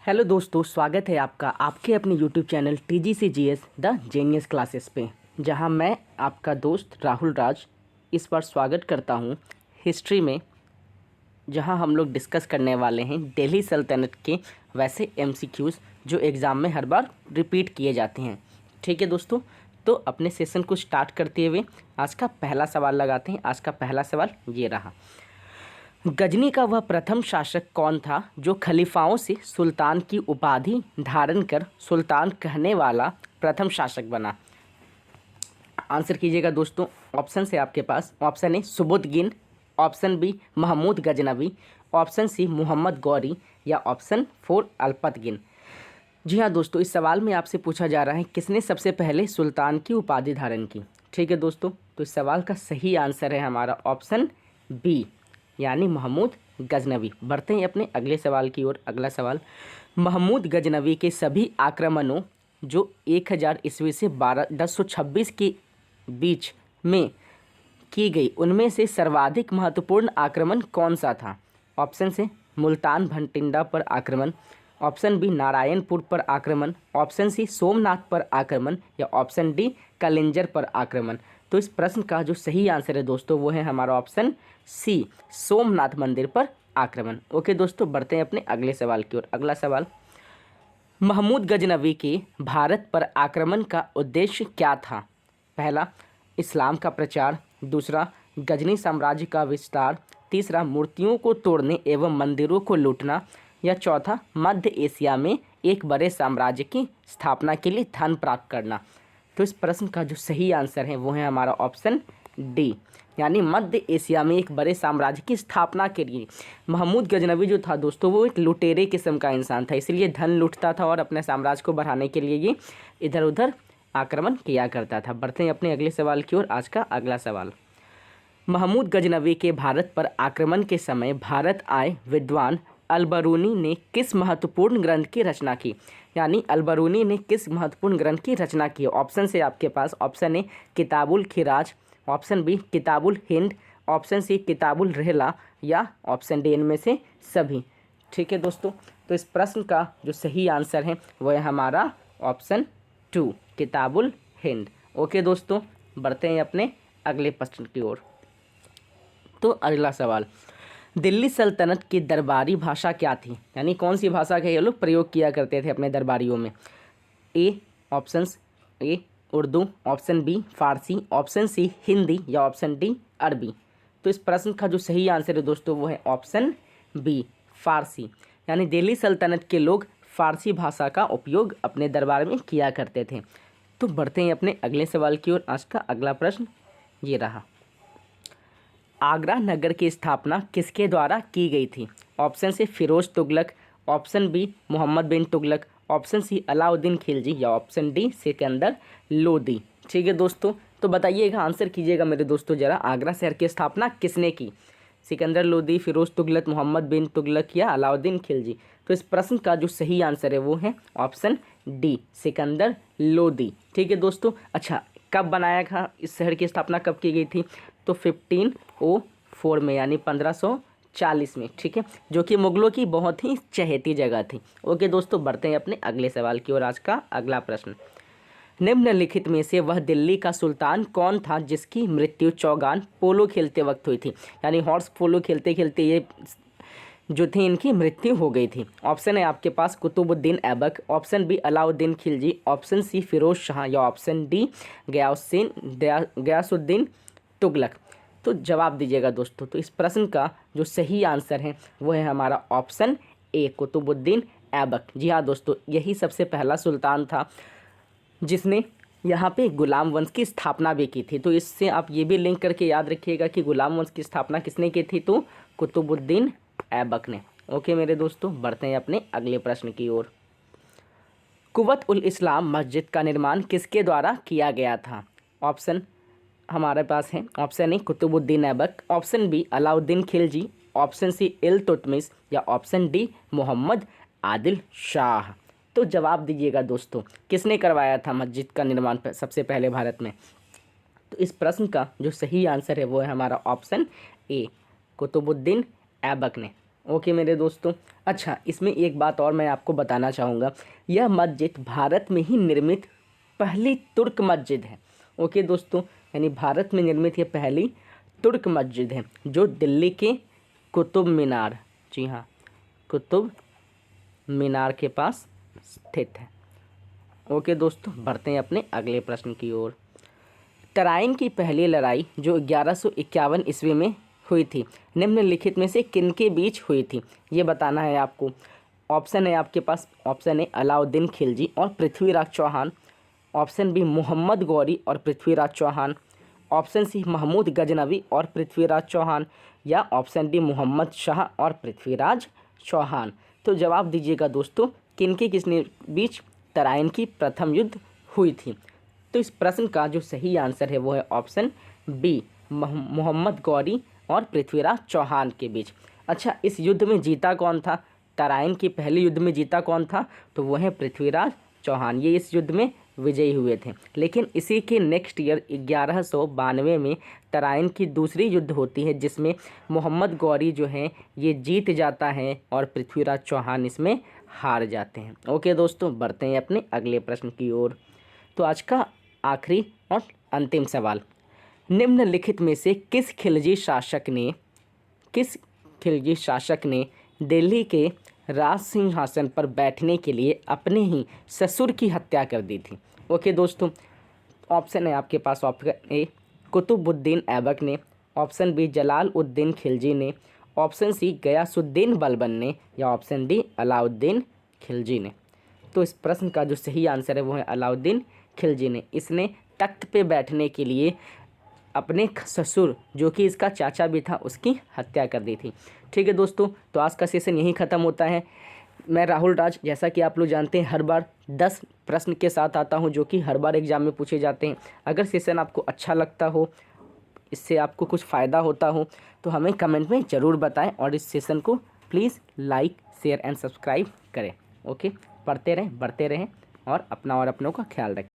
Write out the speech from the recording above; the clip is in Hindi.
हेलो दोस्तों, स्वागत है आपका आपके अपने YouTube channel TGCGS the genius classes पे, जहां मैं आपका दोस्त राहुल राज इस बार स्वागत करता हूं हिस्ट्री में, जहां हम लोग डिस्कस करने वाले हैं दिल्ली सल्तनत के वैसे MCQs जो एग्ज़ाम में हर बार रिपीट किए जाते हैं। ठीक है दोस्तों, तो अपने सेशन को स्टार्ट करते हुए आज का पहला सवाल लगाते हैं। आज का पहला सवाल ये रहा, गजनी का वह प्रथम शासक कौन था जो खलीफाओं से सुल्तान की उपाधि धारण कर सुल्तान कहने वाला प्रथम शासक बना? आंसर कीजिएगा दोस्तों। ऑप्शन है आपके पास। Option A Subuktigin, option B Mahmud Ghaznavi, option C Mohammad Ghori या ऑप्शन 4 अल्पतगिन। जी हाँ दोस्तों, इस सवाल में आपसे पूछा जा रहा है किसने सबसे पहले सुल्तान की उपाधि धारण की। ठीक है दोस्तों, तो इस सवाल का सही आंसर है हमारा ऑप्शन बी यानी महमूद गजनवी। बढ़ते हैं अपने अगले सवाल की ओर। अगला सवाल, महमूद गजनवी के सभी आक्रमणों जो 1000 ईस्वी से 1226 के बीच में की गई उनमें से सर्वाधिक महत्वपूर्ण आक्रमण कौन सा था? ऑप्शन से मुल्तान भटिंडा पर आक्रमण, ऑप्शन बी नारायणपुर पर आक्रमण, ऑप्शन सी सोमनाथ पर आक्रमण या ऑप्शन डी कलिंजर पर आक्रमण। तो इस प्रश्न का जो सही आंसर है दोस्तों वो है हमारा ऑप्शन सी सोमनाथ मंदिर पर आक्रमण। ओके दोस्तों, बढ़ते हैं अपने अगले सवाल की ओर। अगला सवाल, महमूद गजनवी के भारत पर आक्रमण का उद्देश्य क्या था? पहला, इस्लाम का प्रचार, दूसरा गजनी साम्राज्य का विस्तार, तीसरा मूर्तियों को तोड़ने एवं मंदिरों को लूटना या चौथा मध्य एशिया में एक बड़े साम्राज्य की स्थापना के लिए धन प्राप्त करना। तो इस प्रश्न का जो सही आंसर है वो है हमारा ऑप्शन डी यानी मध्य एशिया में एक बड़े साम्राज्य की स्थापना के लिए। महमूद गजनवी जो था दोस्तों वो एक लुटेरे किस्म का इंसान था, इसलिए धन लूटता था और अपने साम्राज्य को बढ़ाने के लिए ये इधर उधर आक्रमण किया करता था। बढ़ते हैं अपने अगले सवाल की ओर। आज का अगला सवाल, महमूद गजनवी के भारत पर आक्रमण के समय भारत आए विद्वान अलबरूनी ने किस महत्वपूर्ण ग्रंथ की रचना की? यानी अलबरूनी ने किस महत्वपूर्ण ग्रंथ की रचना की? ऑप्शन से आपके पास। Option A Kitabul Kharaj, option B Kitabul Hind, option C Kitabul Rehla या ऑप्शन डी इनमें से सभी। ठीक है दोस्तों, तो इस प्रश्न का जो सही आंसर है वह है हमारा ऑप्शन 2 किताबुल हिंद। ओके दोस्तों, बढ़ते हैं अपने अगले प्रश्न की ओर। तो अगला सवाल, दिल्ली सल्तनत की दरबारी भाषा क्या थी? यानी कौन सी भाषा का ये लोग प्रयोग किया करते थे अपने दरबारियों में? ए options A Urdu, option B Farsi, option C Hindi या ऑप्शन डी अरबी। तो इस प्रश्न का जो सही आंसर है दोस्तों वो है ऑप्शन बी फारसी। यानी दिल्ली सल्तनत के लोग फारसी भाषा का उपयोग अपने दरबार में किया करते थे। तो बढ़ते हैं अपने अगले सवाल की ओर। आज का अगला प्रश्न ये रहा, आगरा नगर की स्थापना किसके द्वारा की गई थी? ऑप्शन से फिरोज तुगलक, ऑप्शन बी मोहम्मद बिन तुगलक, ऑप्शन सी अलाउद्दीन खिलजी या ऑप्शन डी सिकंदर लोदी। ठीक है दोस्तों, तो बताइएगा, आंसर कीजिएगा मेरे दोस्तों ज़रा, आगरा शहर की स्थापना किसने की? सिकंदर लोदी, फिरोज तुगलक, मोहम्मद बिन तुगलक या अलाउद्दीन खिलजी। तो इस प्रश्न का जो सही आंसर है वो है ऑप्शन डी सिकंदर लोदी। ठीक है दोस्तों, अच्छा कब बनाया था, इस शहर की स्थापना कब की गई थी? तो 1504 में यानी 1540 में। ठीक है, जो कि मुगलों की बहुत ही चहेती जगह थी। ओके दोस्तों, बढ़ते हैं अपने अगले सवाल की ओर। आज का अगला प्रश्न, निम्नलिखित में से वह दिल्ली का सुल्तान कौन था जिसकी मृत्यु चौगान पोलो खेलते वक्त हुई थी? यानी हॉर्स पोलो खेलते खेलते ये जो थी इनकी मृत्यु हो गई थी। ऑप्शन है आपके पास Qutubuddin Aibak, option B Alauddin Khilji, option C Firoz Shah या ऑप्शन डी गयासुद्दीन तुगलक। तो जवाब दीजिएगा दोस्तों। तो इस प्रश्न का जो सही आंसर है वो है हमारा ऑप्शन ए कुतुबुद्दीन ऐबक। जी हाँ दोस्तों, यही सबसे पहला सुल्तान था जिसने यहाँ पे गुलाम वंश की स्थापना भी की थी। तो इससे आप ये भी लिंक करके याद रखिएगा कि गुलाम वंश की स्थापना किसने की थी? तो कुतुबुद्दीन ऐबक ने। ओके मेरे दोस्तों, बढ़ते हैं अपने अगले प्रश्न की ओर। कुवत उल इस्लाम मस्जिद का निर्माण किसके द्वारा किया गया था? ऑप्शन हमारे पास है। Option A Qutubuddin Aibak, option B Alauddin Khilji, option C Iltutmish या ऑप्शन डी मोहम्मद आदिल शाह। तो जवाब दीजिएगा दोस्तों, किसने करवाया था मस्जिद का निर्माण सबसे पहले भारत में? तो इस प्रश्न का जो सही आंसर है वो है हमारा ऑप्शन ए कुतुबुद्दीन ऐबक ने। ओके मेरे दोस्तों। अच्छा, इसमें एक बात और मैं आपको बताना चाहूँगा, यह मस्जिद भारत में ही निर्मित पहली तुर्क मस्जिद है। ओके दोस्तों, यानी भारत में निर्मित ये पहली तुर्क मस्जिद है जो दिल्ली के कुतुब मीनार, जी हाँ, कुतुब मीनार के पास स्थित है। ओके दोस्तों, बढ़ते हैं अपने अगले प्रश्न की ओर। तराइन की पहली लड़ाई जो 1151 ईस्वी में हुई थी, निम्नलिखित में से किनके बीच हुई थी, ये बताना है आपको। ऑप्शन है आपके पास, ऑप्शन ए अलाउद्दीन खिलजी और पृथ्वीराज चौहान, ऑप्शन बी मोहम्मद गौरी और पृथ्वीराज चौहान, ऑप्शन सी महमूद गजनवी और पृथ्वीराज चौहान, या ऑप्शन डी मोहम्मद शाह और पृथ्वीराज चौहान। तो जवाब दीजिएगा दोस्तों, किनके किसने बीच तराइन की प्रथम युद्ध हुई थी। तो इस प्रश्न का जो सही आंसर है वो है ऑप्शन बी, मोहम्मद गौरी और पृथ्वीराज चौहान के बीच। अच्छा, इस युद्ध में जीता कौन था? तराइन की पहली युद्ध में जीता कौन था? तो वो है पृथ्वीराज चौहान। ये इस युद्ध में विजयी हुए थे। लेकिन इसी के नेक्स्ट ईयर 1192 में तराइन की दूसरी युद्ध होती है जिसमें मोहम्मद गौरी जो हैं ये जीत जाता है और पृथ्वीराज चौहान इसमें हार जाते हैं। ओके दोस्तों, बढ़ते हैं अपने अगले प्रश्न की ओर। तो आज का आखिरी और अंतिम सवाल, निम्नलिखित में से किस खिलजी शासक ने दिल्ली के राज सिंहासन पर बैठने के लिए अपने ही ससुर की हत्या कर दी थी? ओके दोस्तों, ऑप्शन है आपके पास, ऑप्शन ए कुतुबुद्दीन ऐबक ने, ऑप्शन बी जलालुद्दीन खिलजी ने, ऑप्शन सी गयासुद्दीन बलबन ने, या ऑप्शन डी अलाउद्दीन खिलजी ने। तो इस प्रश्न का जो सही आंसर है वो है अलाउद्दीन खिलजी ने। इसने तख्त पे बैठने के लिए अपने ससुर जो कि इसका चाचा भी था उसकी हत्या कर दी थी। ठीक है दोस्तों, तो आज का सेशन यहीं ख़त्म होता है। मैं राहुल राज, जैसा कि आप लोग जानते हैं, हर बार 10 प्रश्न के साथ आता हूं जो कि हर बार एग्जाम में पूछे जाते हैं। अगर सेशन आपको अच्छा लगता हो, इससे आपको कुछ फ़ायदा होता हो, तो हमें कमेंट में ज़रूर बताएं और इस सेशन को please like, share and subscribe करें। ओके, पढ़ते रहें, बढ़ते रहें और अपना और अपनों का ख्याल रखें।